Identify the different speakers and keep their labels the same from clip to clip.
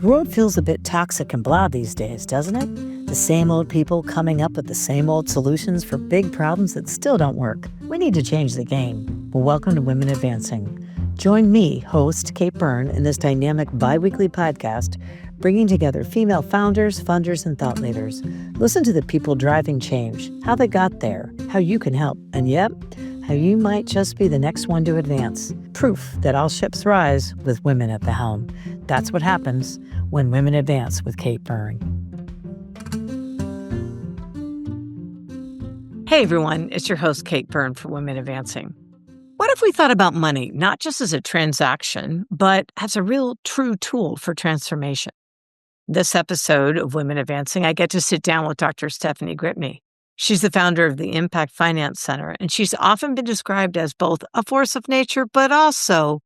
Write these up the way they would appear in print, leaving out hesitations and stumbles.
Speaker 1: The world feels a bit toxic and blah these days, doesn't it? The same old people coming up with the same old solutions for big problems that still don't work. We need to change the game. Well, welcome to Women Advancing. Join me, host Kate Byrne, in this dynamic bi-weekly podcast, bringing together female founders, funders, and thought leaders. Listen to the people driving change, how they got there, how you can help, and yep, how you might just be the next one to advance. Proof that all ships rise with women at the helm. That's what happens when Women Advance with Kate Byrne. Hey everyone, it's your host Kate Byrne for Women Advancing. What if we thought about money not just as a transaction, but as a real true tool for transformation? This episode of Women Advancing, I get to sit down with Dr. Stephanie Gripne. She's the founder of the Impact Finance Center, and she's often been described as both a force of nature, but also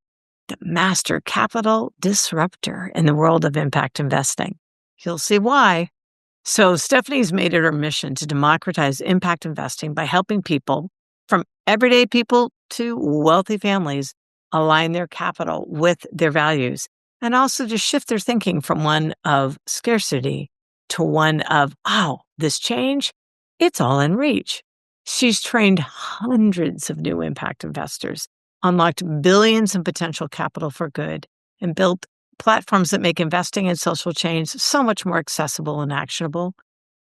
Speaker 1: the master capital disruptor in the world of impact investing. You'll see why. So Stephanie's made it her mission to democratize impact investing by helping people, from everyday people to wealthy families, align their capital with their values, and also to shift their thinking from one of scarcity to one of, this change, it's all in reach. She's trained hundreds of new impact investors, unlocked billions in potential capital for good, and built platforms that make investing in social change so much more accessible and actionable.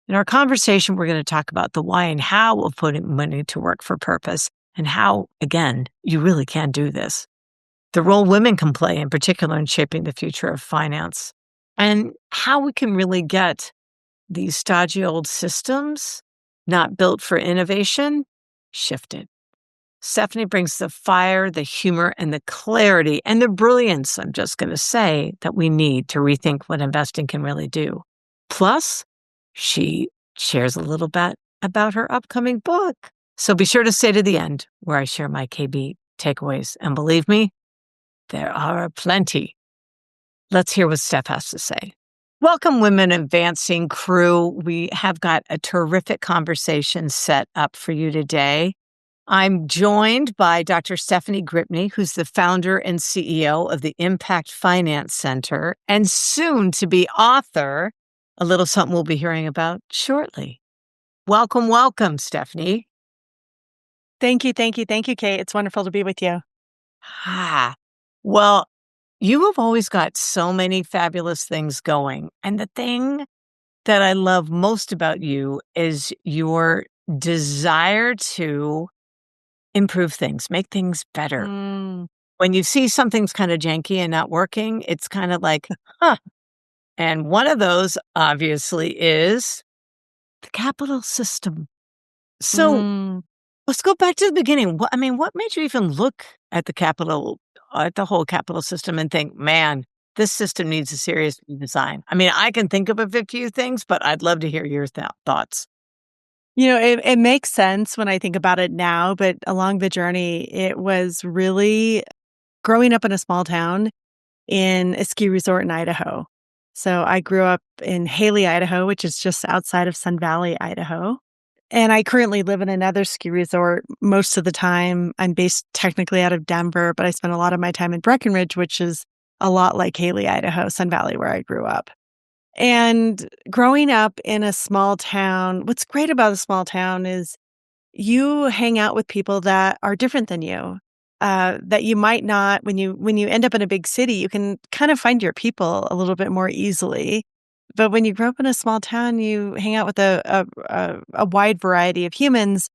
Speaker 1: In our conversation, we're going to talk about the why and how of putting money to work for purpose and how, again, you really can do this. The role women can play, in particular, in shaping the future of finance, and how we can really get these stodgy old systems, not built for innovation, shifted. Stephanie brings the fire, the humor, and the clarity and the brilliance, I'm just going to say, that we need to rethink what investing can really do. Plus, she shares a little bit about her upcoming book. So be sure to stay to the end where I share my KB takeaways. And believe me, there are plenty. Let's hear what Steph has to say. Welcome, Women Advancing crew. We have got a terrific conversation set up for you today. I'm joined by Dr. Stephanie Gripne, who's the founder and CEO of the Impact Finance Center and soon to be author, a little something we'll be hearing about shortly. Welcome, Stephanie.
Speaker 2: Thank you, Kate. It's wonderful to be with you.
Speaker 1: Well, you have always got so many fabulous things going. And the thing that I love most about you is your desire to improve things, make things better. When you see something's kind of janky and not working, it's kind of like, And one of those, obviously, is the capital system. So let's go back to the beginning. What made you even look at the whole capital system and think, man, this system needs a serious redesign? I can think of a few things, but I'd love to hear your thoughts.
Speaker 2: It makes sense when I think about it now, but along the journey, it was really growing up in a small town in a ski resort in Idaho. So I grew up in Haley, Idaho, which is just outside of Sun Valley, Idaho. And I currently live in another ski resort most of the time. I'm based technically out of Denver, but I spend a lot of my time in Breckenridge, which is a lot like Haley, Idaho, Sun Valley, where I grew up. And growing up in a small town, what's great about a small town is you hang out with people that are different than you, that you might not, when you end up in a big city, you can kind of find your people a little bit more easily. But when you grow up in a small town, you hang out with a wide variety of humans.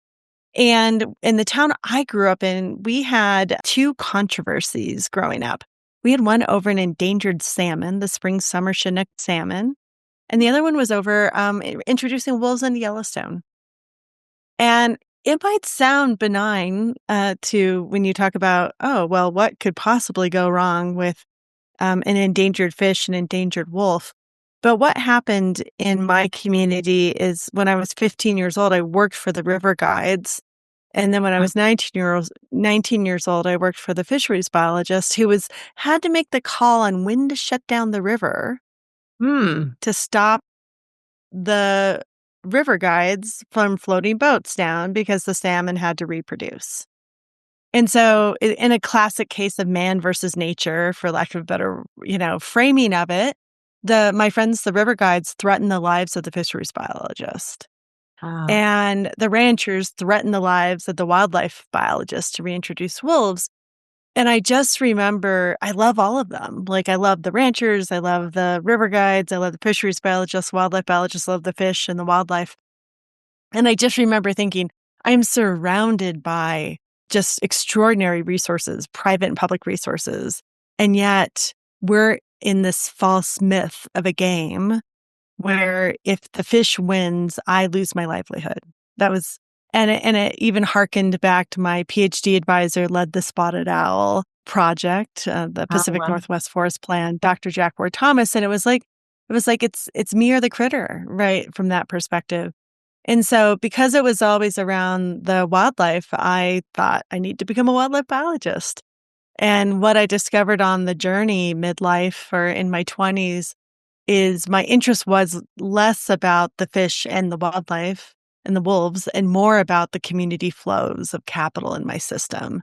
Speaker 2: And in the town I grew up in, we had two controversies growing up. We had one over an endangered salmon, the spring-summer Chinook salmon. And the other one was over introducing wolves into Yellowstone. And it might sound benign to when you talk about, what could possibly go wrong with an endangered fish, an endangered wolf? But what happened in my community is when I was 15 years old, I worked for the river guides. And then when I was 19 years old, I worked for the fisheries biologist who had to make the call on when to shut down the river to stop the river guides from floating boats down because the salmon had to reproduce. And so in a classic case of man versus nature, for lack of a better, framing of it, my friends, the river guides, threatened the lives of the fisheries biologist.
Speaker 1: Oh,
Speaker 2: And the ranchers threatened the lives of the wildlife biologists to reintroduce wolves. And I just remember, I love all of them. Like, I love the ranchers, I love the river guides, I love the fisheries biologists, wildlife biologists, love the fish and the wildlife. And I just remember thinking, I'm surrounded by just extraordinary resources, private and public resources. And yet we're in this false myth of a game where if the fish wins, I lose my livelihood. That was, and it even harkened back to my PhD advisor led the Spotted Owl project, the
Speaker 1: oh,
Speaker 2: Pacific
Speaker 1: wow.
Speaker 2: Northwest Forest Plan, Dr. Jack Ward Thomas, and it was like it's me or the critter, right? From that perspective. And so, because it was always around the wildlife, I thought I need to become a wildlife biologist. And what I discovered on the journey, midlife or in my 20s, is my interest was less about the fish and the wildlife and the wolves and more about the community flows of capital in my system.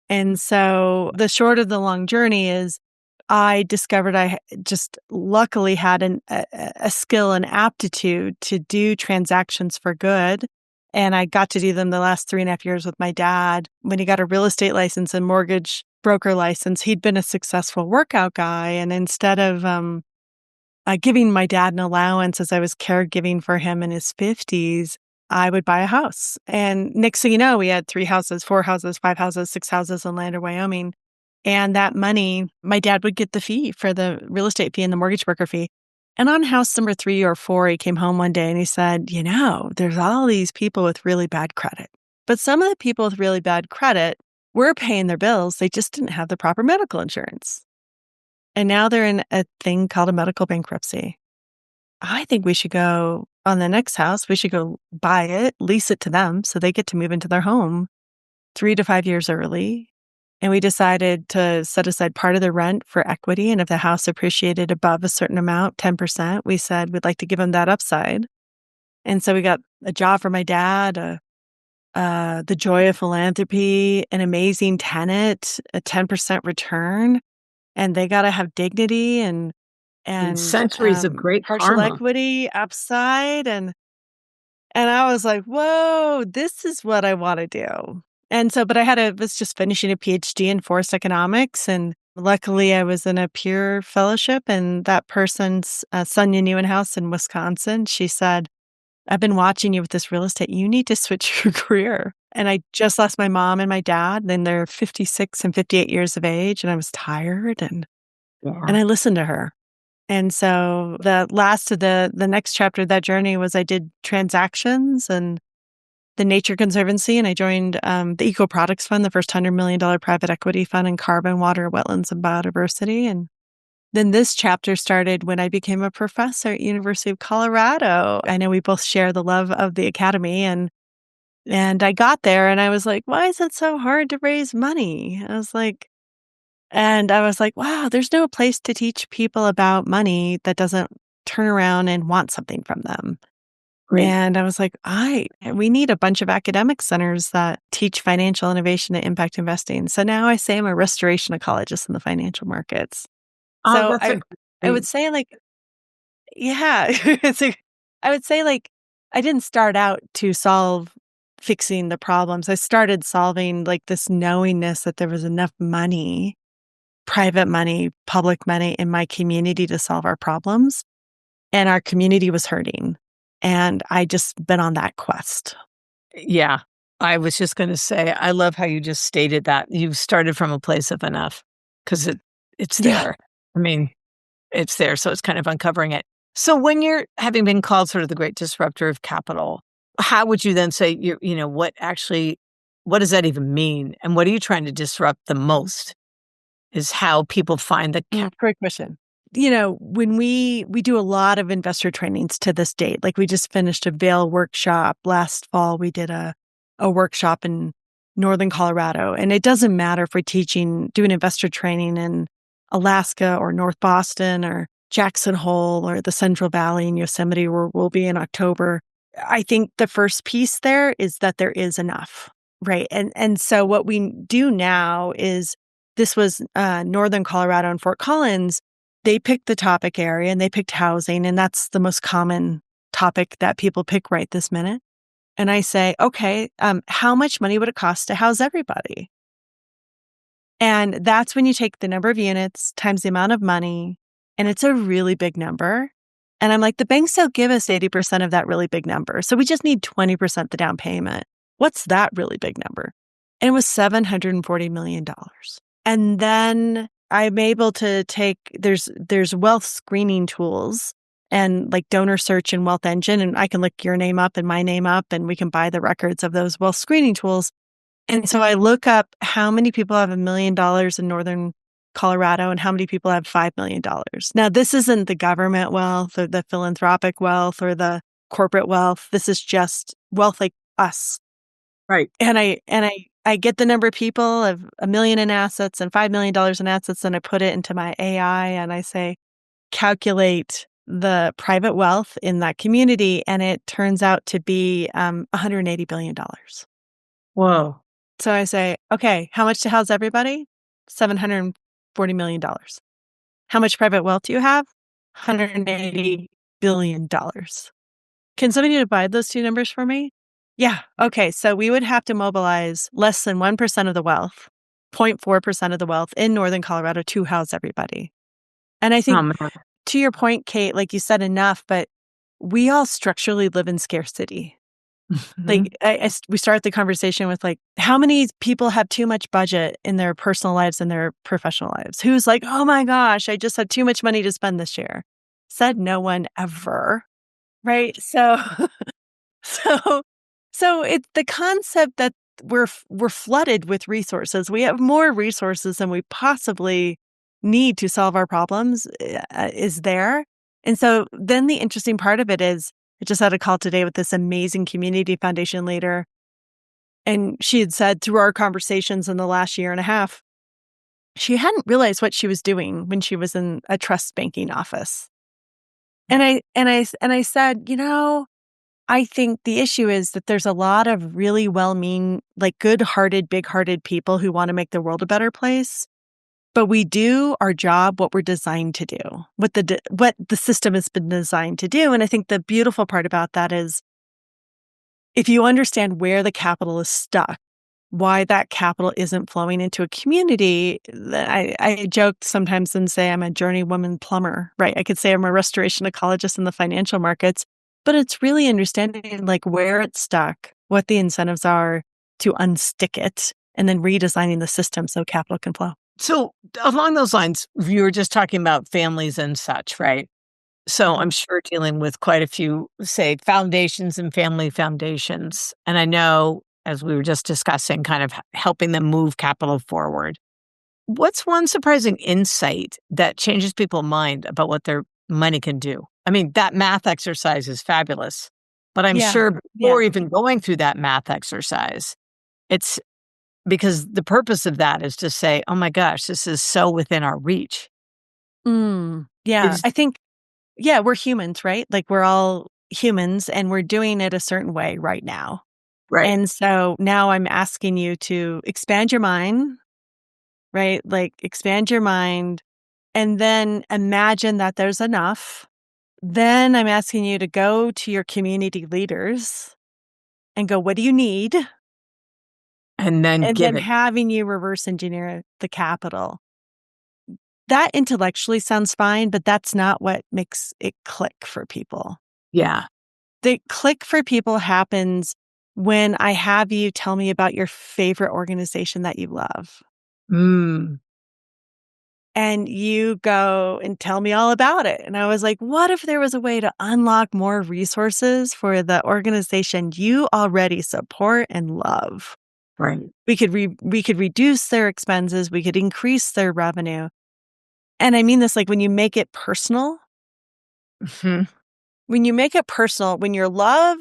Speaker 2: And so the short of the long journey is I discovered just luckily had a skill and aptitude to do transactions for good. And I got to do them the last 3.5 years with my dad. When he got a real estate license and mortgage broker license, he'd been a successful workout guy. And instead of giving my dad an allowance as I was caregiving for him in his 50s, I would buy a house. And next thing you know, we had 3 houses, 4 houses, 5 houses, 6 houses in Lander, Wyoming. And that money, my dad would get the fee for the real estate fee and the mortgage broker fee. And on house number 3 or 4, he came home one day and he said, there's all these people with really bad credit. But some of the people with really bad credit were paying their bills. They just didn't have the proper medical insurance. And now they're in a thing called a medical bankruptcy. I think we should go on the next house. We should go buy it, lease it to them so they get to move into their home 3 to 5 years early. And we decided to set aside part of the rent for equity. And if the house appreciated above a certain amount, 10%, we said we'd like to give them that upside. And so we got a job for my dad, the joy of philanthropy, an amazing tenant, a 10% return. And they got to have dignity and
Speaker 1: And
Speaker 2: and
Speaker 1: centuries of great
Speaker 2: partial
Speaker 1: karma.
Speaker 2: equity upside. And I was like, whoa, this is what I want to do. And so, but was just finishing a PhD in forest economics. And luckily I was in a peer fellowship, and that person's Sonia Newenhouse in Wisconsin, she said, I've been watching you with this real estate. You need to switch your career. And I just lost my mom and my dad. Then they're 56 and 58 years of age. And I was tired and
Speaker 1: Yeah.
Speaker 2: I listened to her. And so the last of the next chapter of that journey was I did transactions and the Nature Conservancy, and I joined the Eco Products Fund, the first $100 million private equity fund in carbon, water, wetlands, and biodiversity. And then this chapter started when I became a professor at University of Colorado. I know we both share the love of the academy, and I got there and I was like, why is it so hard to raise money? And I was like, wow, there's no place to teach people about money that doesn't turn around and want something from them.
Speaker 1: Great.
Speaker 2: And I was like, we need a bunch of academic centers that teach financial innovation and impact investing. So now I say I'm a restoration ecologist in the financial markets.
Speaker 1: Oh,
Speaker 2: So
Speaker 1: that's a
Speaker 2: I
Speaker 1: great.
Speaker 2: would say yeah, I would say I didn't start out to solve fixing the problems. I started solving this knowingness that there was enough money, private money, public money in my community to solve our problems. And our community was hurting. And I just been on that quest.
Speaker 1: Yeah. I was just going to say, I love how you just stated that. You started from a place of enough because it's
Speaker 2: Yeah.
Speaker 1: there. I mean, it's there. So it's kind of uncovering it. So when you're having been called sort of the great disruptor of capital, how would you then say what does that even mean? And what are you trying to disrupt the most is how people find the
Speaker 2: Great question. When we do a lot of investor trainings to this date, like we just finished a Vail workshop last fall. We did a workshop in Northern Colorado. And it doesn't matter if we're doing investor training in Alaska or North Boston or Jackson Hole or the Central Valley in Yosemite, where we'll be in October. I think the first piece there is that there is enough, right? And so what we do now is this was Northern Colorado and Fort Collins. they picked the topic area and they picked housing, and that's the most common topic that people pick right this minute. And I say, okay, how much money would it cost to house everybody? And that's when you take the number of units times the amount of money, and it's a really big number. And I'm like, the banks will give us 80% of that really big number. So we just need 20% the down payment. What's that really big number? And it was $740 million. And then I'm able to take, there's wealth screening tools and like donor search and wealth engine. And I can look your name up and my name up, and we can buy the records of those wealth screening tools. And so I look up how many people have $1 million in Northern Colorado and how many people have $5 million. Now, this isn't the government wealth or the philanthropic wealth or the corporate wealth. This is just wealth like us.
Speaker 1: Right.
Speaker 2: And I get the number of people of $1 million in assets and $5 million in assets, and I put it into my AI and I say, calculate the private wealth in that community. And it turns out to be $180 billion.
Speaker 1: Whoa.
Speaker 2: So I say, okay, how much to house everybody? $740 million. How much private wealth do you have? $180 billion. Can somebody divide those two numbers for me? Yeah. Okay. So we would have to mobilize less than 1% of the wealth, 0.4% of the wealth in Northern Colorado to house everybody. And I think to your point, Kate, like you said enough, but we all structurally live in scarcity. Like we start the conversation with like, how many people have too much budget in their personal lives and their professional lives? Who's like, oh my gosh, I just had too much money to spend this year. Said no one ever. Right. So it's the concept that we're flooded with resources. We have more resources than we possibly need to solve our problems is there. And so then the interesting part of it is, I just had a call today with this amazing community foundation leader. And she had said through our conversations in the last year and a half, she hadn't realized what she was doing when she was in a trust banking office. And I said, I think the issue is that there's a lot of really well-meaning, like good-hearted, big-hearted people who want to make the world a better place. But we do our job, what we're designed to do, what the system has been designed to do. And I think the beautiful part about that is if you understand where the capital is stuck, why that capital isn't flowing into a community. I joke sometimes and say I'm a journeywoman plumber, right? I could say I'm a restoration ecologist in the financial markets, but it's really understanding like where it's stuck, what the incentives are to unstick it, and then redesigning the system so capital can flow.
Speaker 1: So along those lines, you were just talking about families and such, right? So I'm sure dealing with quite a few, say, foundations and family foundations. And I know, as we were just discussing, kind of helping them move capital forward. What's one surprising insight that changes people's mind about what their money can do? I mean, that math exercise is fabulous, but I'm sure before even going through that math exercise, it's because the purpose of that is to say, oh my gosh, this is so within our reach.
Speaker 2: I think, we're humans, right? Like we're all humans and we're doing it a certain way right now.
Speaker 1: Right.
Speaker 2: And so now I'm asking you to expand your mind, right? Like expand your mind and then imagine that there's enough. Then I'm asking you to go to your community leaders and go, what do you need?
Speaker 1: And then
Speaker 2: having you reverse engineer the capital. That intellectually sounds fine, but that's not what makes it click for people.
Speaker 1: Yeah.
Speaker 2: The click for people happens when I have you tell me about your favorite organization that you love. And you go and tell me all about it. And I was like, what if there was a way to unlock more resources for the organization you already support and love?
Speaker 1: Right.
Speaker 2: We could reduce their expenses. We could increase their revenue. And I mean this like when you make it personal. When you make it personal, when your love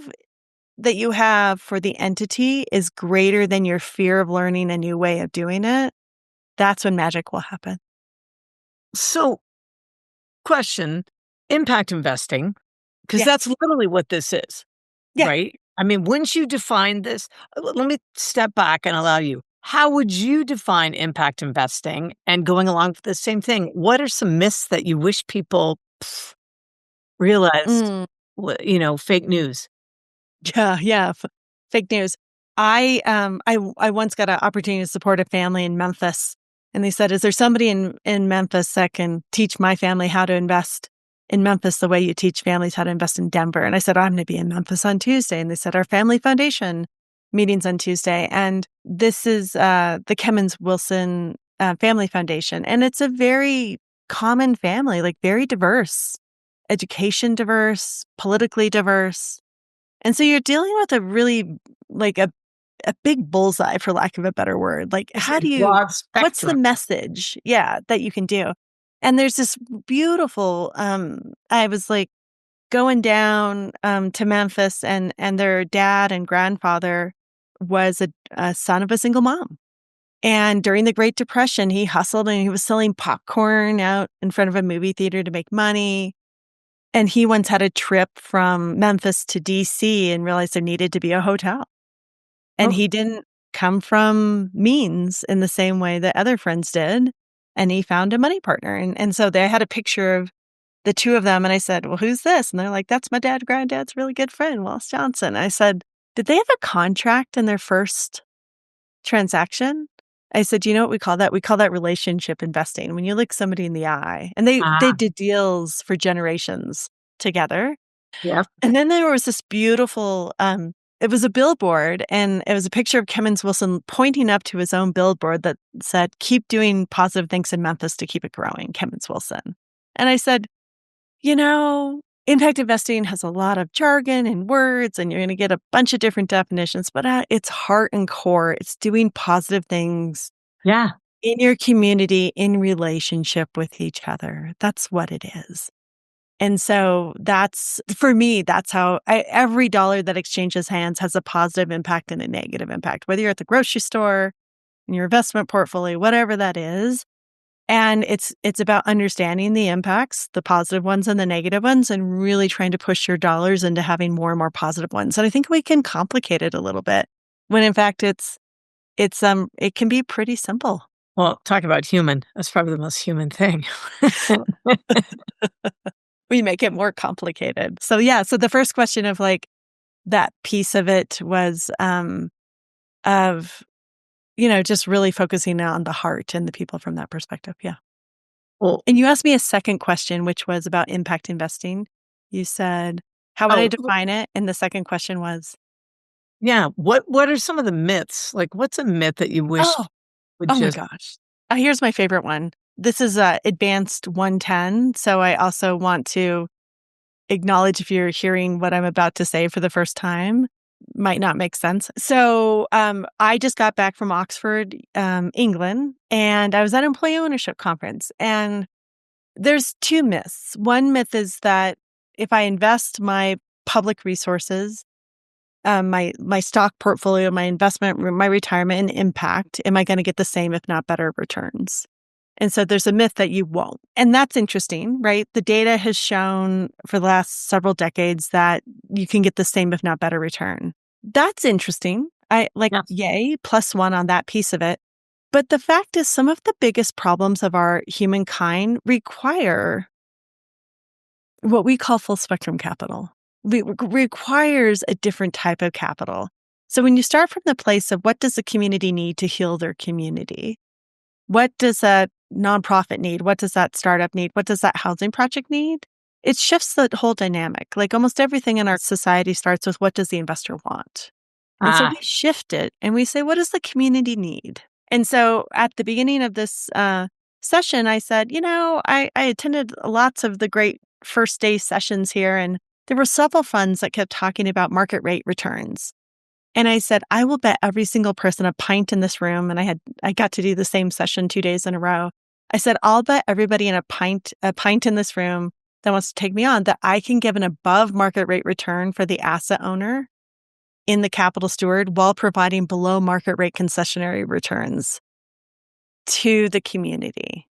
Speaker 2: that you have for the entity is greater than your fear of learning a new way of doing it, that's when magic will happen.
Speaker 1: So, question, impact investing, because that's literally what this is, right? I mean, once you define this, let me step back and allow you. How would you define impact investing? And going along with the same thing, what are some myths that you wish people realized,
Speaker 2: Mm,
Speaker 1: fake news?
Speaker 2: yeah. Fake news. I once got an opportunity to support a family in Memphis, and they said, "Is there somebody in Memphis that can teach my family how to invest in Memphis the way you teach families how to invest in Denver?" And I said, "I'm going to be in Memphis on Tuesday." And they said, "Our family foundation meetings on Tuesday." And this is the Kemmons Wilson Family Foundation, and it's a very common family, like very diverse, education diverse, politically diverse. And so you're dealing with a really like a big bullseye, for lack of a better word. Like,
Speaker 1: It's a broad
Speaker 2: what's the
Speaker 1: spectrum.
Speaker 2: message? Yeah, that you can do. And there's this beautiful, I was like going down to Memphis, and their dad and grandfather was a son of a single mom. And during the Great Depression, he hustled and he was selling popcorn out in front of a movie theater to make money. And he once had a trip from Memphis to DC and realized there needed to be a hotel. And
Speaker 1: Oh,
Speaker 2: he didn't come from means in the same way that other friends did. And he found a money partner. And so they had a picture of the two of them. And I said, "Well, who's this?" And they're like, "That's my granddad's really good friend, Wallace Johnson." I said, "Did they have a contract in their first transaction?" I said, "You know what we call that? We call that relationship investing. When you look somebody in the eye." And they
Speaker 1: ah,
Speaker 2: did deals for generations together.
Speaker 1: yeah.
Speaker 2: And then there was this beautiful, it was a billboard, and it was a picture of Kemmons Wilson pointing up to his own billboard that said, "Keep doing positive things in Memphis to keep it growing, Kemmons Wilson." And I said, impact investing has a lot of jargon and words, and you're going to get a bunch of different definitions, but its heart and core, it's doing positive things
Speaker 1: Yeah.
Speaker 2: in your community, in relationship with each other. That's what it is. And so that's for me, that's how every dollar that exchanges hands has a positive impact and a negative impact, whether you're at the grocery store, in your investment portfolio, whatever that is. And it's about understanding the impacts, the positive ones and the negative ones, and really trying to push your dollars into having more and more positive ones. And I think we can complicate it a little bit when in fact it can be pretty simple.
Speaker 1: Well, talk about human. That's probably the most human thing.
Speaker 2: We make it more complicated. So yeah, so the first question of like that piece of it was of just really focusing on the heart and the people from that perspective. Yeah.
Speaker 1: Well,
Speaker 2: And you asked me a second question, which was about impact investing. You said, how would I
Speaker 1: oh,
Speaker 2: define it? And the second question was,
Speaker 1: yeah. What are some of the myths? Like, what's a myth that you wish
Speaker 2: oh,
Speaker 1: would
Speaker 2: oh my
Speaker 1: just
Speaker 2: gosh. Here's my favorite one. This is advanced 110. So I also want to acknowledge if you're hearing what I'm about to say for the first time, might not make sense. So I just got back from Oxford, England, and I was at an employee ownership conference. And there's two myths. One myth is that if I invest my public resources, my stock portfolio, my investment, my retirement, and impact, am I going to get the same, if not better, returns? And so there's a myth that you won't. And that's interesting, right? The data has shown for the last several decades that you can get the same, if not better, return. That's interesting. I like,
Speaker 1: yes.
Speaker 2: yay, +1 on that piece of it. But the fact is, some of the biggest problems of our humankind require what we call full spectrum capital. Requires a different type of capital. So when you start from the place of what does the community need to heal their community? What does a nonprofit need? What does that startup need? What does that housing project need? It shifts the whole dynamic. Like almost everything in our society starts with what does the investor want? And so
Speaker 1: Ah,
Speaker 2: we shift it and we say, what does the community need? And so at the beginning of this session, I said, I attended lots of the great first day sessions here, and there were several funds that kept talking about market rate returns. And I said, I will bet every single person a pint in this room. And I got to do the same session 2 days in a row. I said, I'll bet everybody in a pint in this room that wants to take me on that I can give an above market rate return for the asset owner in the capital steward while providing below market rate concessionary returns to the community.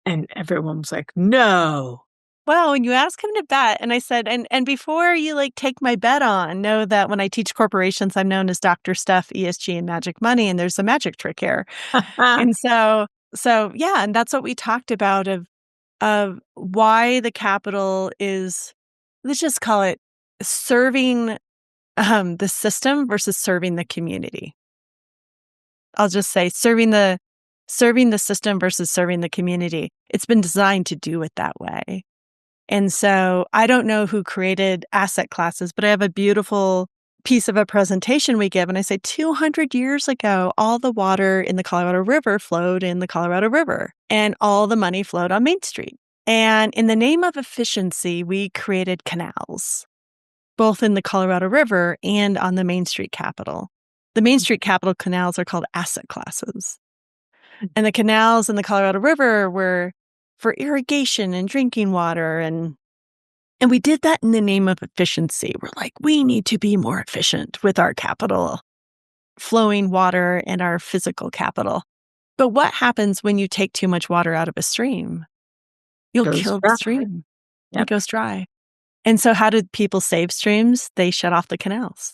Speaker 1: and everyone was like, no.
Speaker 2: well, when you ask him to bet, and I said, and before you like take my bet on, know that when I teach corporations, I'm known as Dr. Steph, ESG and Magic Money, and there's a magic trick here. And so yeah, and that's what we talked about of why the capital is, let's just call it serving the system versus serving the community. I'll just say serving the system versus serving the community. It's been designed to do it that way. And so I don't know who created asset classes, but I have a beautiful piece of a presentation we give. And I say 200 years ago, all the water in the Colorado River flowed in the Colorado River and all the money flowed on Main Street. And in the name of efficiency, we created canals, both in the Colorado River and on the Main Street Capitol. The Main Street Capitol canals are called asset classes. And the canals in the Colorado River were for irrigation and drinking water. And we did that in the name of efficiency. We're like, we need to be more efficient with our capital, flowing water and our physical capital. But what happens when you take too much water out of a stream? You'll kill the stream.
Speaker 1: Yep.
Speaker 2: It goes dry. And so how did people save streams? They shut off the canals.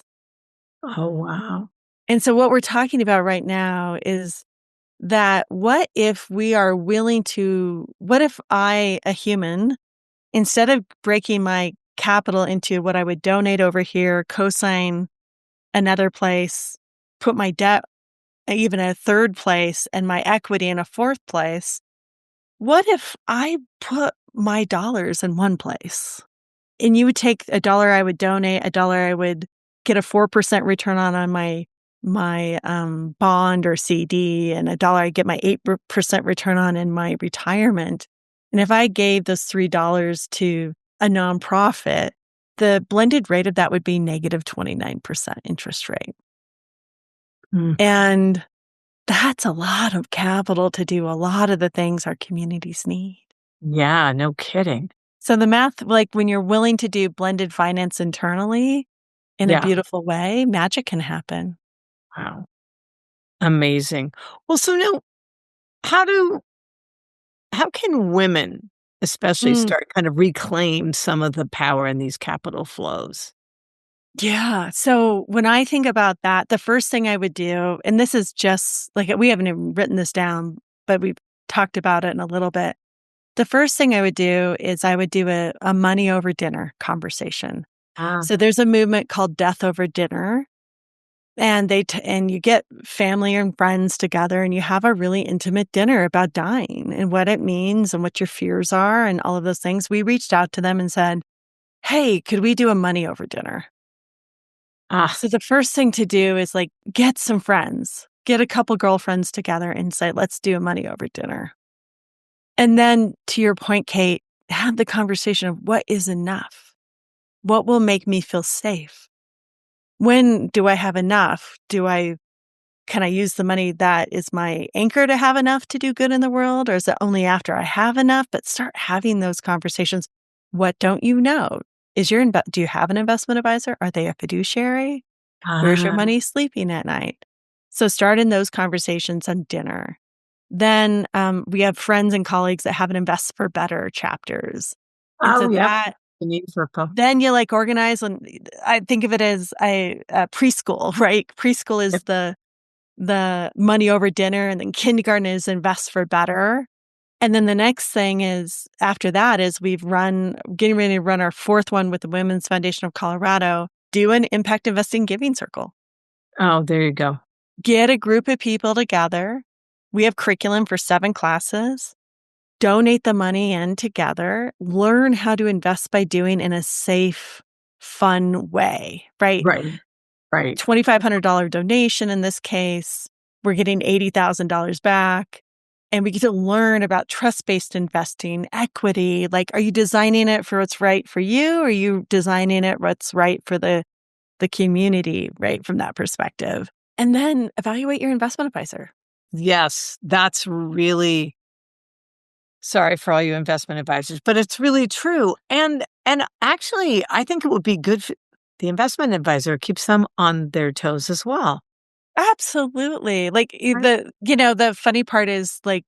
Speaker 1: Oh, wow.
Speaker 2: And so what we're talking about right now is that what if we are willing to, what if I, a human, instead of breaking my capital into what I would donate over here, cosign another place, put my debt even a third place and my equity in a fourth place, what if I put my dollars in one place? And you would take a dollar I would donate, a dollar I would get a 4% return on my bond or CD, and a dollar I get my 8% return on in my retirement. And if I gave those $3 to a nonprofit, the blended rate of that would be negative 29% interest rate. And that's a lot of capital to do a lot of the things our communities need.
Speaker 1: Yeah, no kidding.
Speaker 2: So the math, like when you're willing to do blended finance internally in a beautiful way, magic can happen.
Speaker 1: Wow. Amazing. Well, so now how can women especially start kind of reclaim some of the power in these capital flows?
Speaker 2: Yeah. So when I think about that, the first thing I would do, and this is just like, we haven't even written this down, but we've talked about it in a little bit. The first thing I would do is I would do a money over dinner conversation. So there's a movement called Death Over Dinner. And and you get family and friends together and you have a really intimate dinner about dying and what it means and what your fears are and all of those things. We reached out to them and said, hey, could we do a money over dinner? So the first thing to do is like get some friends, get a couple girlfriends together and say, let's do a money over dinner. And then to your point, Kate, have the conversation of what is enough? What will make me feel safe? When do I have enough? Can I use the money that is my anchor to have enough to do good in the world? Or is it only after I have enough? But start having those conversations. What don't you know? Do you have an investment advisor? Are they a fiduciary? Where's your money sleeping at night? So start in those conversations on dinner. Then we have friends and colleagues that have an Invest for Better chapters. And so then you like organize, and I think of it as a preschool, right? Preschool is the money over dinner, and then kindergarten is Invest for Better. And then the next thing is after that is getting ready to run our fourth one with the Women's Foundation of Colorado, do an impact investing giving circle.
Speaker 1: Oh, there you go.
Speaker 2: Get a group of people together. We have curriculum for 7 classes. Donate the money in together. Learn how to invest by doing in a safe, fun way, right?
Speaker 1: Right.
Speaker 2: $2,500 donation in this case. We're getting $80,000 back. And we get to learn about trust-based investing, equity. Like, are you designing it for what's right for you? Or are you designing it what's right for the community, right? From that perspective. And then evaluate your investment advisor.
Speaker 1: Yes, that's really, sorry for all you investment advisors, but it's really true. And actually, I think it would be good for the investment advisor, keeps them on their toes as well.
Speaker 2: Absolutely. Like the funny part is like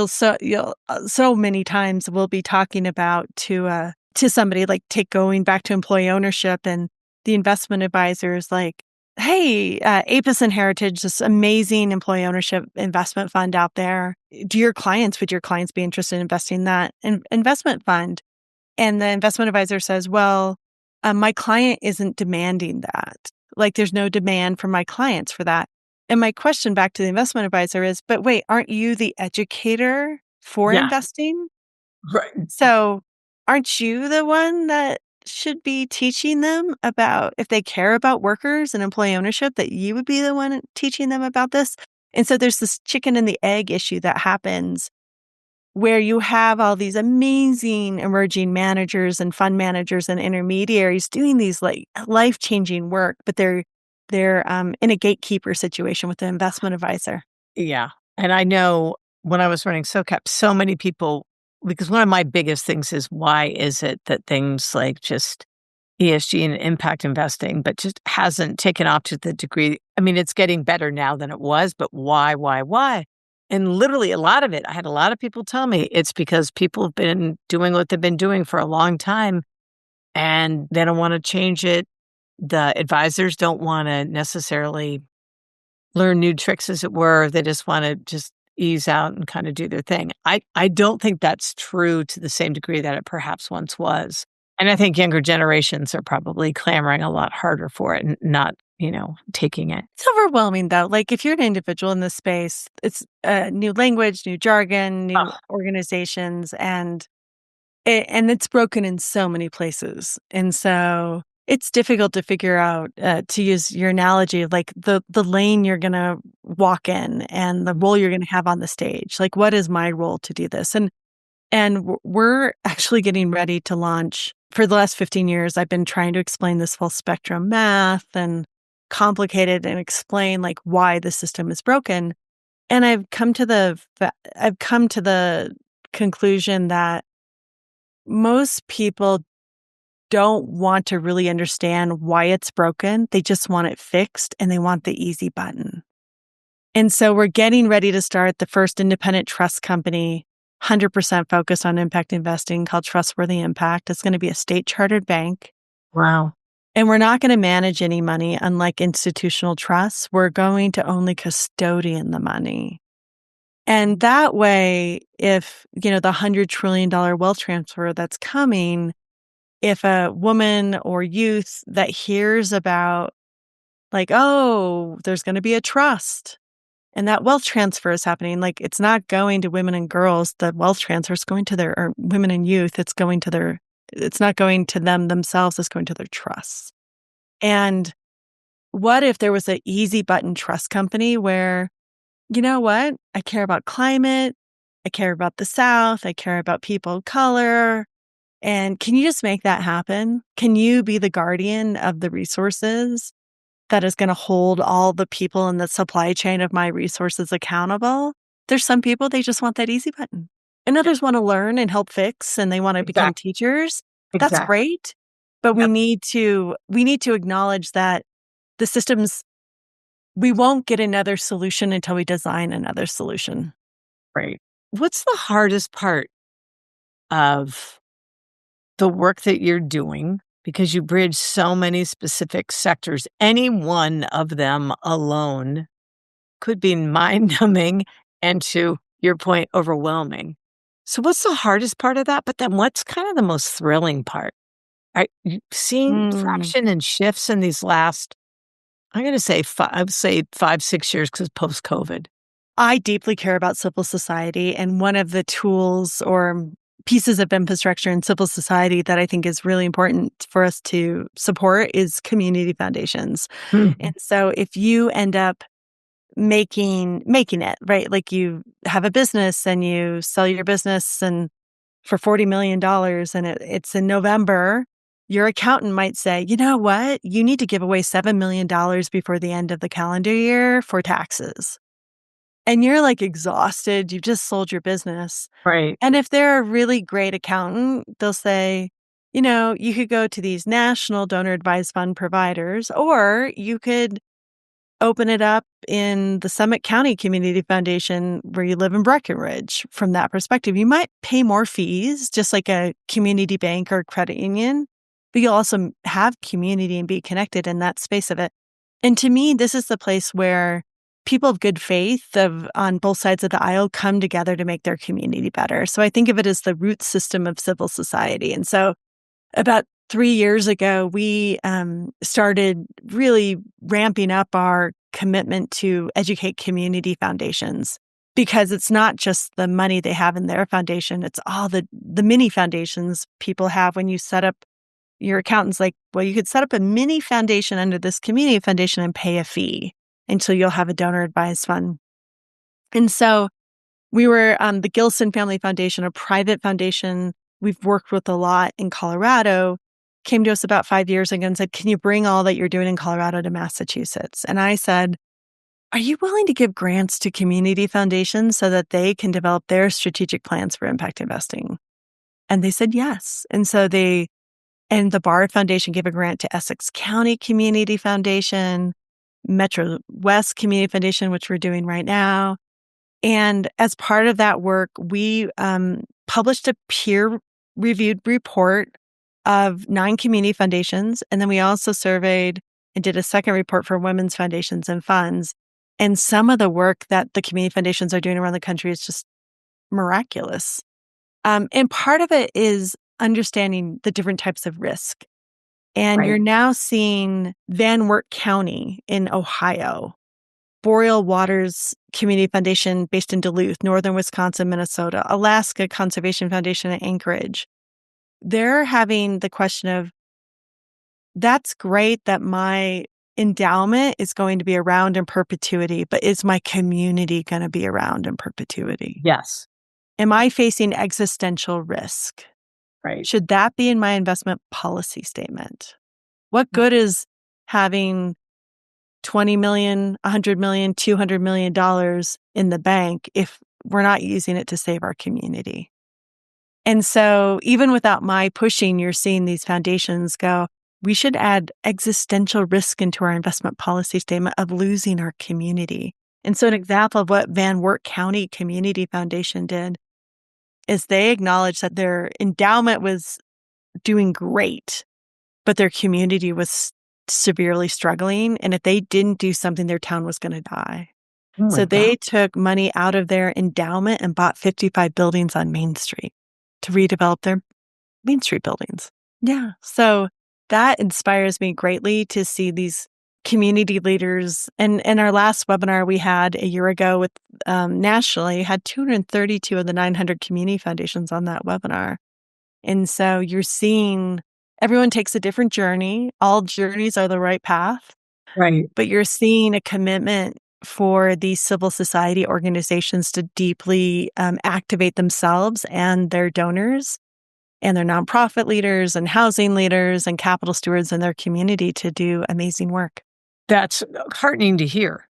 Speaker 2: so many times we'll be talking about to somebody, like, take going back to employee ownership, and the investment advisor is like, "Hey, Apis and Heritage, this amazing employee ownership investment fund out there. Would your clients be interested in investing in that investment fund?" And the investment advisor says, "Well, my client isn't demanding that. Like, there's no demand from my clients for that." And my question back to the investment advisor is, "But wait, aren't you the educator for
Speaker 1: Yeah.
Speaker 2: investing?
Speaker 1: Right.
Speaker 2: So aren't you the one that should be teaching them about, if they care about workers and employee ownership, that you would be the one teaching them about this?" And so there's this chicken and the egg issue that happens where you have all these amazing emerging managers and fund managers and intermediaries doing these, like, life-changing work, but they're in a gatekeeper situation with the investment advisor.
Speaker 1: Yeah. And I know when I was running SoCap, so many people, because one of my biggest things is why is it that things like just ESG and impact investing, but just hasn't taken off to the degree. I mean, it's getting better now than it was, but why? And literally a lot of it, I had a lot of people tell me it's because people have been doing what they've been doing for a long time and they don't want to change it. The advisors don't want to necessarily learn new tricks, as it were. They just want to just ease out and kind of do their thing. I don't think that's true to the same degree that it perhaps once was. And I think younger generations are probably clamoring a lot harder for it and not, taking it.
Speaker 2: It's overwhelming, though. Like, if you're an individual in this space, it's new language, new jargon, new
Speaker 1: Oh,
Speaker 2: organizations, and it's broken in so many places. And so it's difficult to figure out, to use your analogy, like the lane you're going to walk in and the role you're going to have on the stage. Like, what is my role to do this? And we're actually getting ready to launch. For the last 15 years, I've been trying to explain this full spectrum math and complicated and explain, like, why the system is broken. And I've come to the conclusion that most people don't want to really understand why it's broken. They just want it fixed and they want the easy button. And so we're getting ready to start the first independent trust company, 100% focused on impact investing, called Trustworthy Impact. It's going to be a state chartered bank.
Speaker 1: wow.
Speaker 2: And we're not going to manage any money, unlike institutional trusts. We're going to only custodian the money. And that way, if, the $100 trillion wealth transfer that's coming, if a woman or youth that hears about, like, oh, there's going to be a trust and that wealth transfer is happening, like, it's not going to women and girls. The wealth transfer is going to or women and youth. It's not going to them themselves. It's going to their trusts. And what if there was an easy button trust company where, you know what? I care about climate. I care about the South. I care about people of color. And can you just make that happen? Can you be the guardian of the resources that is going to hold all the people in the supply chain of my resources accountable? There's some people, they just want that easy button. And
Speaker 1: Yeah,
Speaker 2: others want to learn and help fix, and they want to become
Speaker 1: exactly.
Speaker 2: teachers. That's
Speaker 1: Exactly.
Speaker 2: great. But we
Speaker 1: Yep.
Speaker 2: need to acknowledge that the systems, we won't get another solution until we design another solution.
Speaker 1: Right. What's the hardest part of the work that you're doing? Because you bridge so many specific sectors. Any one of them alone could be mind numbing and, to your point, overwhelming. So, what's the hardest part of that? But then, what's kind of the most thrilling part? Seeing
Speaker 2: Mm.
Speaker 1: traction and shifts in these last, I'm going to say, I would say 5, 6 years, because post COVID.
Speaker 2: I deeply care about civil society, and one of the tools or pieces of infrastructure in civil society that I think is really important for us to support is community foundations. And so if you end up making it, right? Like, you have a business and you sell your business and for $40 million, and it's in November, your accountant might say, "You know what? You need to give away $7 million before the end of the calendar year for taxes." And you're, like, exhausted, you've just sold your business.
Speaker 1: Right.
Speaker 2: And if they're a really great accountant, they'll say, "You could go to these national donor advised fund providers, or you could open it up in the Summit County Community Foundation where you live in Breckenridge from that perspective. You might pay more fees, just like a community bank or credit union, but you'll also have community and be connected in that space of it. And to me, this is the place where people of good faith on both sides of the aisle come together to make their community better. So I think of it as the root system of civil society. And so about 3 years ago, we started really ramping up our commitment to educate community foundations, because it's not just the money they have in their foundation, it's all the mini foundations people have. When you set up, your accountant's like, well, you could set up a mini foundation under this community foundation and pay a fee until you'll have a donor advised fund. And so we were the Gilson Family Foundation, a private foundation we've worked with a lot in Colorado, came to us about 5 years ago and said, can you bring all that you're doing in Colorado to Massachusetts? And I said, are you willing to give grants to community foundations so that they can develop their strategic plans for impact investing? And they said yes. And so the Bard Foundation gave a grant to Essex County Community Foundation, Metro West Community Foundation, which we're doing right now. And as part of that work, we published a peer-reviewed report of 9 community foundations. And then we also surveyed and did a second report for women's foundations and funds. And some of the work that the community foundations are doing around the country is just miraculous. And part of it is understanding the different types of risk. And you're now seeing Van Wert County in Ohio, Boreal Waters Community Foundation based in Duluth, northern Wisconsin, Minnesota, Alaska Conservation Foundation in Anchorage. They're having the question of, that's great that my endowment is going to be around in perpetuity, but is my community going to be around in perpetuity?
Speaker 1: Yes.
Speaker 2: Am I facing existential risk?
Speaker 1: Right.
Speaker 2: Should that be in my investment policy statement? What good is having $20 million, $100 million, $200 million in the bank if we're not using it to save our community? And so even without my pushing, you're seeing these foundations go, we should add existential risk into our investment policy statement of losing our community. And so an example of what Van Wert County Community Foundation did is they acknowledged that their endowment was doing great, but their community was severely struggling. And if they didn't do something, their town was going to die.
Speaker 1: Oh
Speaker 2: So
Speaker 1: my
Speaker 2: they
Speaker 1: God.
Speaker 2: took money out of their endowment and bought 55 buildings on Main Street to redevelop their Main Street buildings. Yeah. So that inspires me greatly to see these community leaders. And in our last webinar we had a year ago with nationally, had 232 of the 900 community foundations on that webinar. And so you're seeing everyone takes a different journey. All journeys are the right path.
Speaker 1: Right.
Speaker 2: But you're seeing a commitment for these civil society organizations to deeply activate themselves and their donors and their nonprofit leaders and housing leaders and capital stewards in their community to do amazing work.
Speaker 1: That's heartening to hear.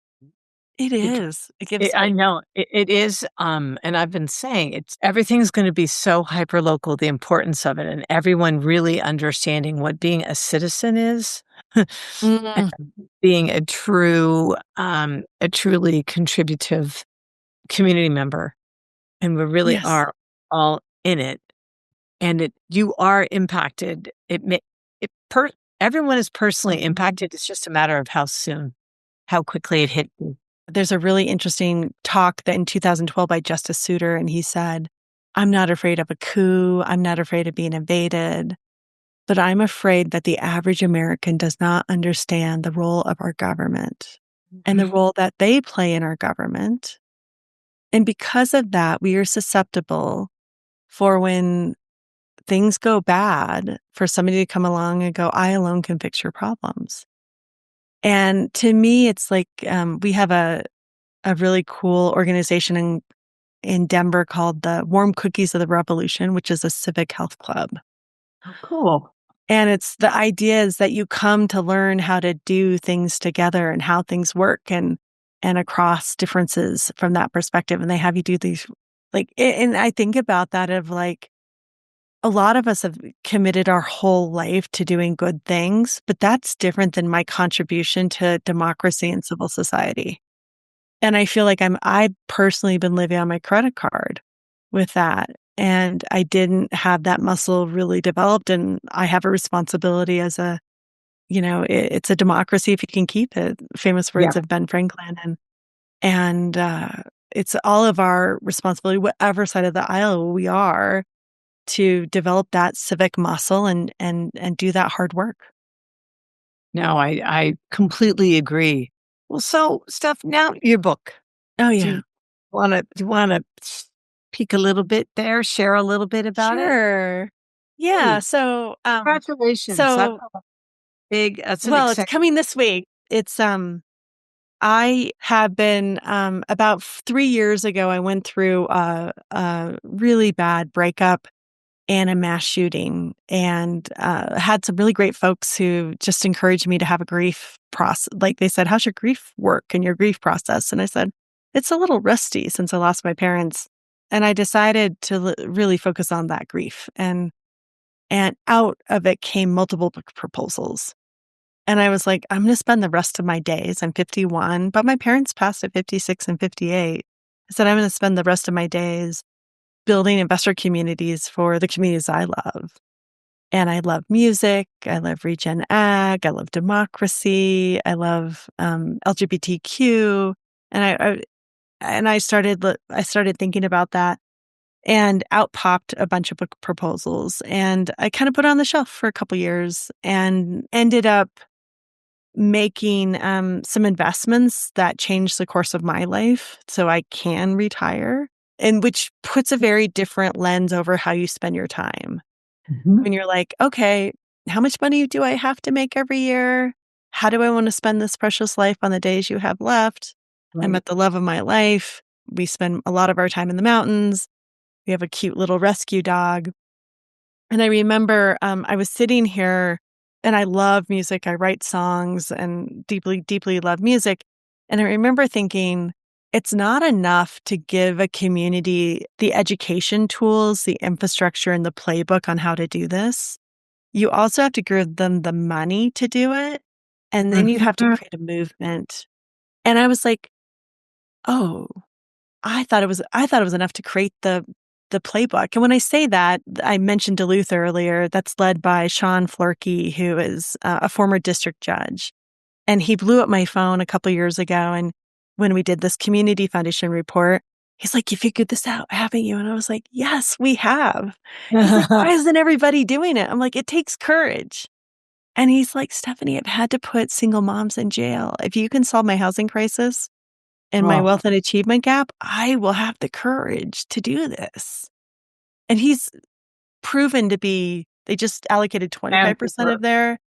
Speaker 2: It is. It gives
Speaker 1: I
Speaker 2: hope.
Speaker 1: know it is. And I've been saying everything's going to be so hyper local, the importance of it, and everyone really understanding what being a citizen is, and being a truly contributive community member. And we really
Speaker 2: Yes.
Speaker 1: are all in it. And you are impacted. Everyone is personally impacted. It's just a matter of how soon, how quickly it hit you.
Speaker 2: There's a really interesting talk that in 2012 by Justice Souter, and he said, I'm not afraid of a coup. I'm not afraid of being invaded, but I'm afraid that the average American does not understand the role of our government and the role that they play in our government. And because of that, we are susceptible for when things go bad, for somebody to come along and go, I alone can fix your problems. And to me, it's like we have a really cool organization in Denver called the Warm Cookies of the Revolution, which is a civic health club.
Speaker 1: Oh, cool.
Speaker 2: And it's the idea is that you come to learn how to do things together and how things work and across differences from that perspective. And they have you do these and I think about that of like, a lot of us have committed our whole life to doing good things, but that's different than my contribution to democracy and civil society. And I feel like I've personally been living on my credit card with that. And I didn't have that muscle really developed. And I have a responsibility as it's a democracy if you can keep it. Famous
Speaker 1: Yeah.
Speaker 2: words of Ben Franklin. And it's all of our responsibility, whatever side of the aisle we are, to develop that civic muscle and do that hard work.
Speaker 1: No, I completely agree. Well, so Steph, now your book.
Speaker 2: Oh,
Speaker 1: Do
Speaker 2: yeah.
Speaker 1: you wanna peek a little bit there, share a little bit about it?
Speaker 2: Sure. Yeah.
Speaker 1: Please.
Speaker 2: So,
Speaker 1: Congratulations.
Speaker 2: so
Speaker 1: That's an
Speaker 2: well, it's
Speaker 1: exciting.
Speaker 2: coming this week. I have been, about 3 years ago, I went through a really bad breakup and a mass shooting, and had some really great folks who just encouraged me to have a grief process. Like they said, "How's your grief work and your grief process?" And I said, "It's a little rusty since I lost my parents." And I decided to really focus on that grief, and out of it came multiple book proposals. And I was like, I'm going to spend the rest of my days. I'm 51, but my parents passed at 56 and 58. I said, I'm going to spend the rest of my days building investor communities for the communities I love. And I love music. I love Regen Ag. I love democracy. I love LGBTQ. And I started thinking about that, and out popped a bunch of book proposals. And I kind of put it on the shelf for a couple years and ended up making some investments that changed the course of my life so I can retire, and which puts a very different lens over how you spend your time.
Speaker 1: Mhm.
Speaker 2: When you're like, okay, how much money do I have to make every year? How do I want to spend this precious life on the days you have left? I
Speaker 1: Right.
Speaker 2: met the love of my life. We spend a lot of our time in the mountains. We have a cute little rescue dog. And I remember I was sitting here, and I love music. I write songs and deeply, deeply love music. And I remember thinking, it's not enough to give a community the education tools, the infrastructure, and the playbook on how to do this. You also have to give them the money to do it. And then you have to
Speaker 1: Mhm.
Speaker 2: create a movement. And I was like, oh, I thought it was enough to create the playbook. And when I say that, I mentioned Duluth earlier. That's led by Sean Florkey, who is a former district judge. And he blew up my phone a couple years ago. And when we did this community foundation report, he's like, "You figured this out, haven't you?" And I was like, "Yes, we have." He's like, "Why isn't everybody doing it?" I'm like, "It takes courage." And he's like, "Stephanie, I've had to put single moms in jail. If you can solve my housing crisis and my
Speaker 1: Oh,
Speaker 2: wealth and achievement gap, I will have the courage to do this." And he's proven to be, they just allocated 25%
Speaker 1: super
Speaker 2: of their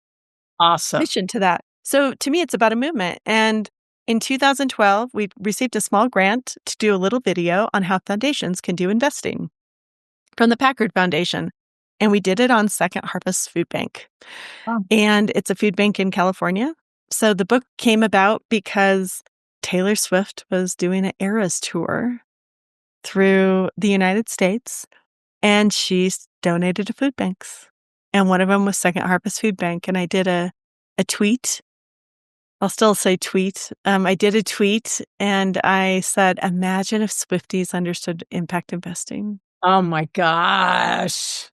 Speaker 1: awesome.
Speaker 2: mission to that. So to me, it's about a movement. And in 2012, we received a small grant to do a little video on how foundations can do investing from the Packard Foundation. And we did it on Second Harvest Food Bank.
Speaker 1: Oh.
Speaker 2: And it's a food bank in California. So the book came about because Taylor Swift was doing an Eras tour through the United States, and she's donated to food banks. And one of them was Second Harvest Food Bank. And I did a tweet. I'll still say tweet. I did a tweet and I said, imagine if Swifties understood impact investing.
Speaker 1: Oh my gosh.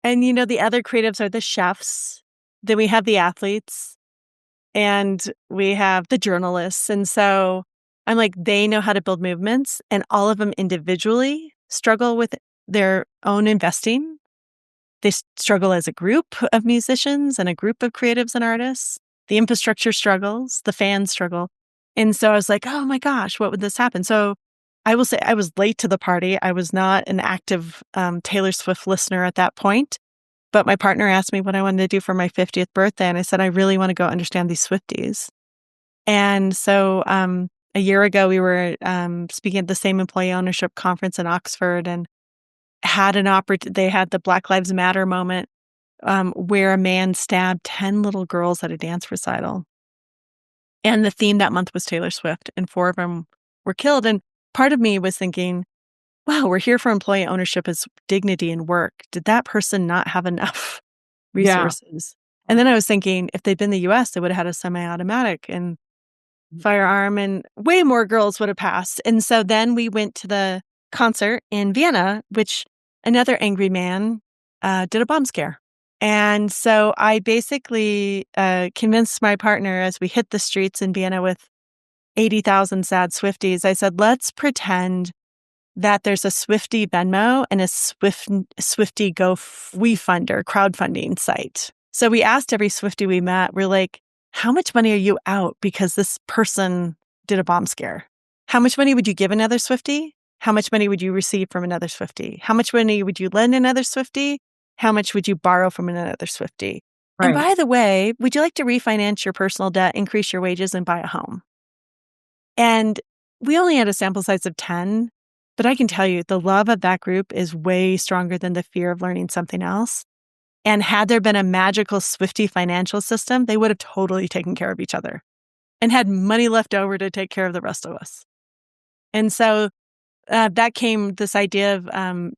Speaker 2: And, the other creatives are the chefs. Then we have the athletes and we have the journalists. And so I'm like, they know how to build movements, and all of them individually struggle with their own investing. They struggle as a group of musicians and a group of creatives and artists. The infrastructure struggles, the fans struggle. And so I was like, oh my gosh, what would this happen? So I will say I was late to the party. I was not an active Taylor Swift listener at that point. But my partner asked me what I wanted to do for my 50th birthday. And I said, I really want to go understand these Swifties. And so a year ago, we were speaking at the same employee ownership conference in Oxford, and had an they had the Black Lives Matter moment, where a man stabbed 10 little girls at a dance recital. And the theme that month was Taylor Swift, and 4 of them were killed. And part of me was thinking, wow, we're here for employee ownership as dignity and work. Did that person not have enough
Speaker 1: Yeah.
Speaker 2: resources? And then I was thinking, if they'd been the US, they would have had a semi-automatic and firearm, and way more girls would have passed. And so then we went to the concert in Vienna, which another angry man did a bomb scare. And so I basically convinced my partner as we hit the streets in Vienna with 80,000 sad Swifties. I said, let's pretend that there's a Swifty Venmo and a Swifty WeFunder crowdfunding site. So we asked every Swifty we met, we're like, how much money are you out because this person did a bomb scare? How much money would you give another Swifty? How much money would you receive from another Swifty? How much money would you lend another Swifty? How much would you borrow from another Swifty? And
Speaker 1: Right.
Speaker 2: by the way, would you like to refinance your personal debt, increase your wages, and buy a home? And we only had a sample size of 10, but I can tell you the love of that group is way stronger than the fear of learning something else. And had there been a magical Swifty financial system, they would have totally taken care of each other and had money left over to take care of the rest of us. And so that came this idea of,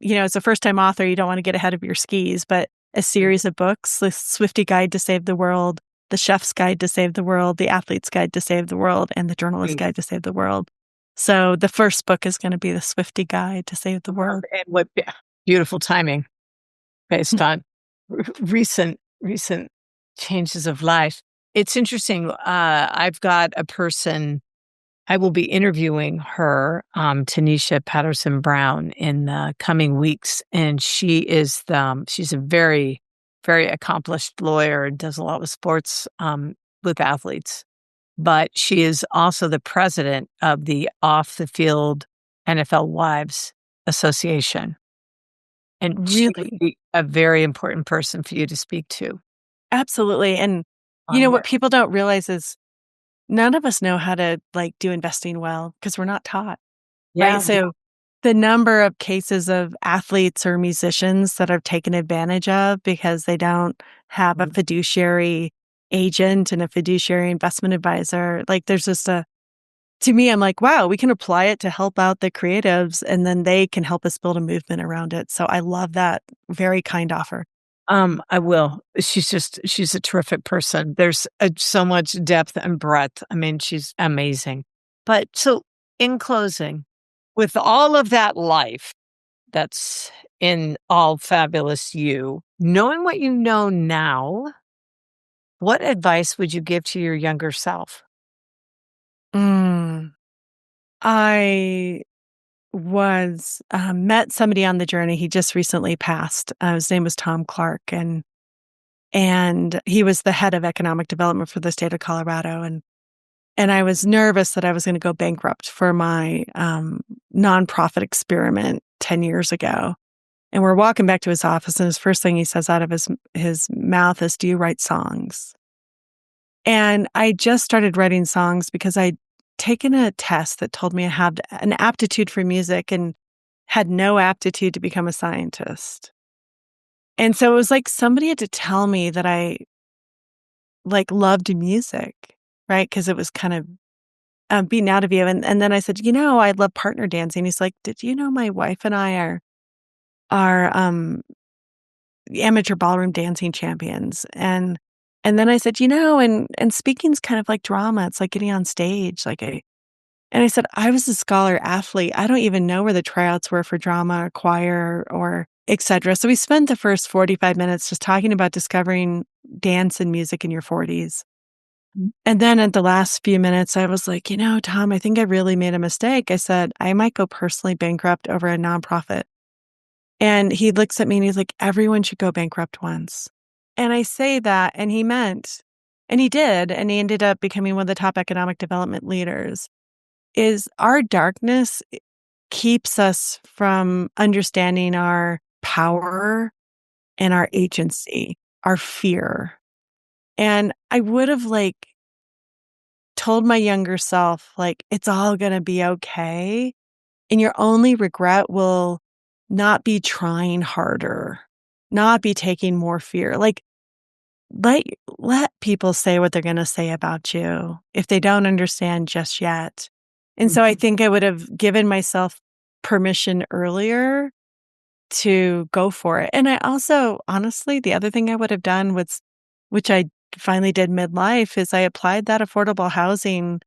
Speaker 2: as a first-time author, you don't want to get ahead of your skis, but a series of books, the Swifty Guide to Save the World, the Chef's Guide to Save the World, the Athlete's Guide to Save the World, and the Journalist's Guide to Save the World. So the first book is going to be the Swifty Guide to Save the World.
Speaker 1: And what beautiful timing based on recent changes of life. It's interesting. I've got a person, I will be interviewing her, Tanisha Patterson Brown, in the coming weeks. And she's a very, very accomplished lawyer and does a lot with sports, with athletes. But she is also the president of the Off the Field NFL Wives Association. And she would
Speaker 2: Really?
Speaker 1: be a very important person for you to speak to.
Speaker 2: Absolutely. And, what people don't realize is none of us know how to do investing well because we're not taught.
Speaker 1: Yeah.
Speaker 2: Right. So the number of cases of athletes or musicians that are taken advantage of because they don't have a fiduciary agent and a fiduciary investment advisor, there's just to me, I'm like, wow, we can apply it to help out the creatives and then they can help us build a movement around it. So I love that very kind offer.
Speaker 1: I will. She's a terrific person. There's so much depth and breadth. I mean, she's amazing. But so in closing, with all of that life that's in all fabulous you, knowing what you know now, what advice would you give to your younger self?
Speaker 2: Mm. I was met somebody on the journey. He just recently passed. His name was Tom Clark, and he was the head of economic development for the state of Colorado. And I was nervous that I was going to go bankrupt for my nonprofit experiment 10 years ago. And we're walking back to his office, and his first thing he says out of his mouth is, "Do you write songs?" And I just started writing songs because I'd taken a test that told me I had an aptitude for music and had no aptitude to become a scientist. And so it was like somebody had to tell me that I loved music, right? Because it was kind of beaten out of you. And then I said, I love partner dancing. He's like, did you know my wife and I are amateur ballroom dancing champions? And then I said, and speaking's kind of like drama. It's like getting on stage. And I said, I was a scholar athlete. I don't even know where the tryouts were for drama or choir or et cetera. So we spent the first 45 minutes just talking about discovering dance and music in your 40s. And then at the last few minutes, I was like, Tom, I think I really made a mistake. I said, I might go personally bankrupt over a nonprofit. And he looks at me and he's like, everyone should go bankrupt once. And I say that, and he meant, and he did, and he ended up becoming one of the top economic development leaders, is our darkness keeps us from understanding our power and our agency, our fear. And I would have told my younger self, it's all going to be okay. And your only regret will not be trying harder, not be taking more fear. Let people say what they're going to say about you if they don't understand just yet. And so I think I would have given myself permission earlier to go for it. And I also, honestly, the other thing I would have done was, which I finally did midlife, is I applied that affordable housing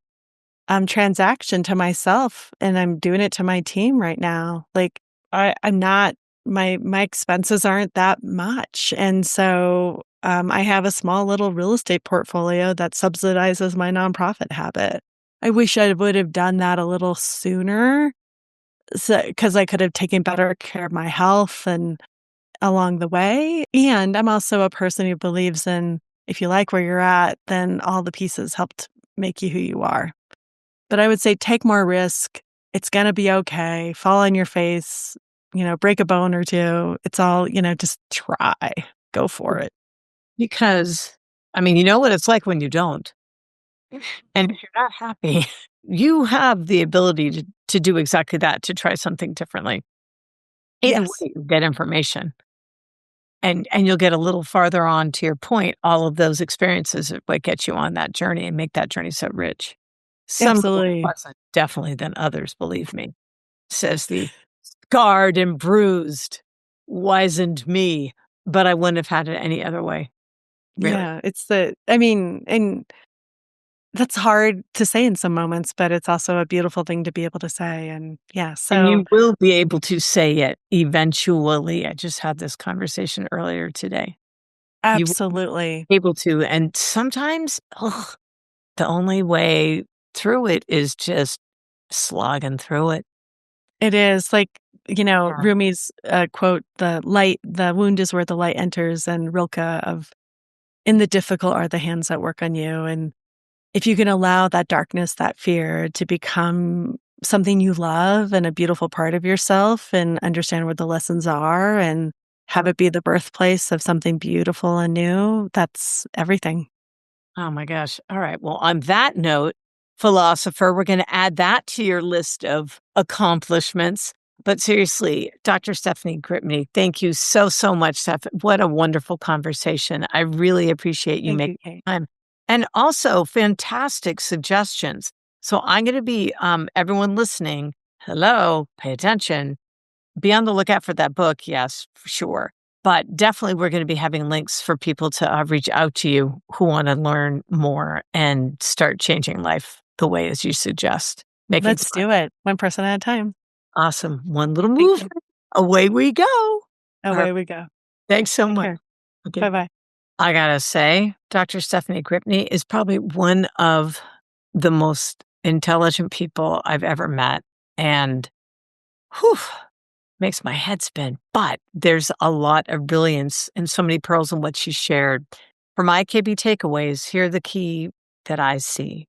Speaker 2: transaction to myself, and I'm doing it to my team right now. Like I'm not, my expenses aren't that much. And so I have a small little real estate portfolio that subsidizes my nonprofit habit. I wish I would have done that a little sooner, because I could have taken better care of my health and along the way. And I'm also a person who believes in, if you like where you're at, then all the pieces helped make you who you are. But I would say take more risk. It's going to be okay. Fall on your face, break a bone or two. It's all, just try. Go for it.
Speaker 1: Because, you know what it's like when you don't. And if you're not happy, you have the ability to do exactly that, to try something differently. Either
Speaker 2: Yes.
Speaker 1: way, you get information. And you'll get a little farther on, to your point. All of those experiences are what get you on that journey and make that journey so rich. Some more
Speaker 2: Absolutely.
Speaker 1: pleasant, definitely, than others, believe me, says the scarred and bruised, wizened me, but I wouldn't have had it any other way, really.
Speaker 2: Yeah. And that's hard to say in some moments, but it's also a beautiful thing to be able to say. And yeah,
Speaker 1: And
Speaker 2: so
Speaker 1: you will be able to say it eventually. I just had this conversation earlier today. You will
Speaker 2: absolutely.
Speaker 1: be able to, and sometimes, the only way through it is just slogging through it.
Speaker 2: It is like,
Speaker 1: Yeah.
Speaker 2: Rumi's quote, the wound is where the light enters, and Rilke of, in the difficult are the hands that work on you. And if you can allow that darkness, that fear to become something you love and a beautiful part of yourself, and understand where the lessons are, and have it be the birthplace of something beautiful and new, that's everything.
Speaker 1: Oh my gosh. All right. Well, on that note, philosopher, we're going to add that to your list of accomplishments. But seriously, Dr. Stephanie Gripne, thank you so, so much, Steph. What a wonderful conversation. I really appreciate you
Speaker 2: Thank
Speaker 1: making
Speaker 2: you, Kate.
Speaker 1: time. And also fantastic suggestions. So I'm going to be, everyone listening, hello, pay attention. Be on the lookout for that book. Yes, for sure. But definitely, we're going to be having links for people to reach out to you who want to learn more and start changing life the way as you suggest. Making
Speaker 2: Let's
Speaker 1: time.
Speaker 2: do it. One person at a time.
Speaker 1: Awesome. One little
Speaker 2: Thank
Speaker 1: move.
Speaker 2: you.
Speaker 1: Away we go. All right.
Speaker 2: Away we go.
Speaker 1: Thanks so
Speaker 2: Take
Speaker 1: much.
Speaker 2: care.
Speaker 1: Okay.
Speaker 2: Bye-bye.
Speaker 1: I got to say, Dr. Stephanie Gripne is probably one of the most intelligent people I've ever met. And whew, makes my head spin. But there's a lot of brilliance and so many pearls in what she shared. For my KB takeaways, here are the key that I see.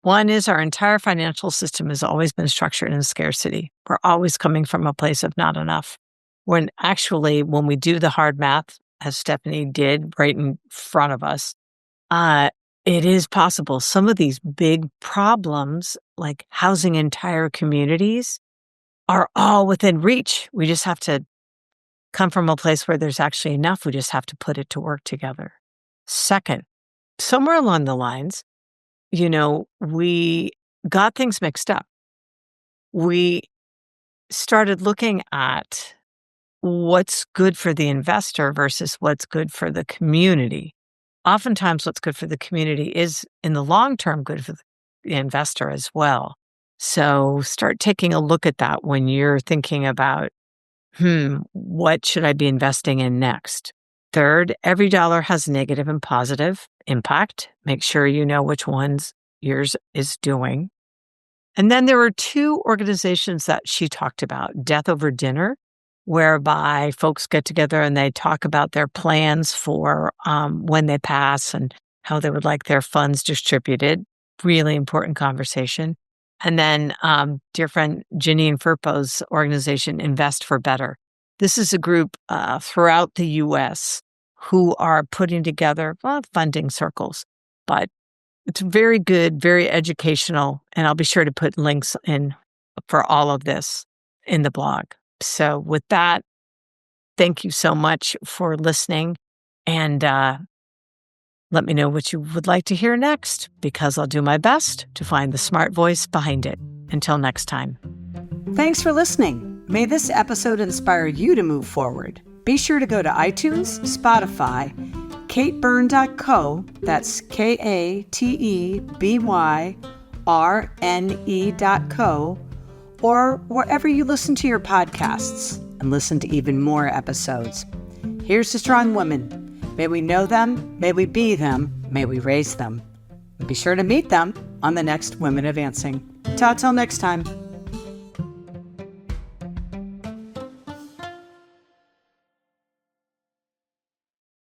Speaker 1: One is our entire financial system has always been structured in scarcity. We're always coming from a place of not enough. When actually, when we do the hard math, as Stephanie did right in front of us, uh, it is possible. Some of these big problems, like housing entire communities, are all within reach. We just have to come from a place where there's actually enough. We just have to put it to work together. Second, somewhere along the lines, we got things mixed up. We started looking at what's good for the investor versus what's good for the community. Oftentimes, what's good for the community is, in the long term, good for the investor as well. So start taking a look at that when you're thinking about, what should I be investing in next? Third, every dollar has negative and positive impact. Make sure you know which ones yours is doing. And then there were two organizations that she talked about: Death Over Dinner, whereby folks get together and they talk about their plans for when they pass and how they would like their funds distributed. Really important conversation. And then dear friend Janine Firpo's organization, Invest for Better. This is a group throughout the U.S. who are putting together funding circles, but it's very good, very educational, and I'll be sure to put links in for all of this in the blog. So with that, thank you so much for listening, and let me know what you would like to hear next, because I'll do my best to find the smart voice behind it. Until next time.
Speaker 3: Thanks for listening. May this episode inspire you to move forward. Be sure to go to iTunes, Spotify, katebyrne.co, that's KATEBYRNE.co, or wherever you listen to your podcasts, and listen to even more episodes. Here's to strong women. May we know them, may we be them, may we raise them. And be sure to meet them on the next Women Advancing. Ta till next time.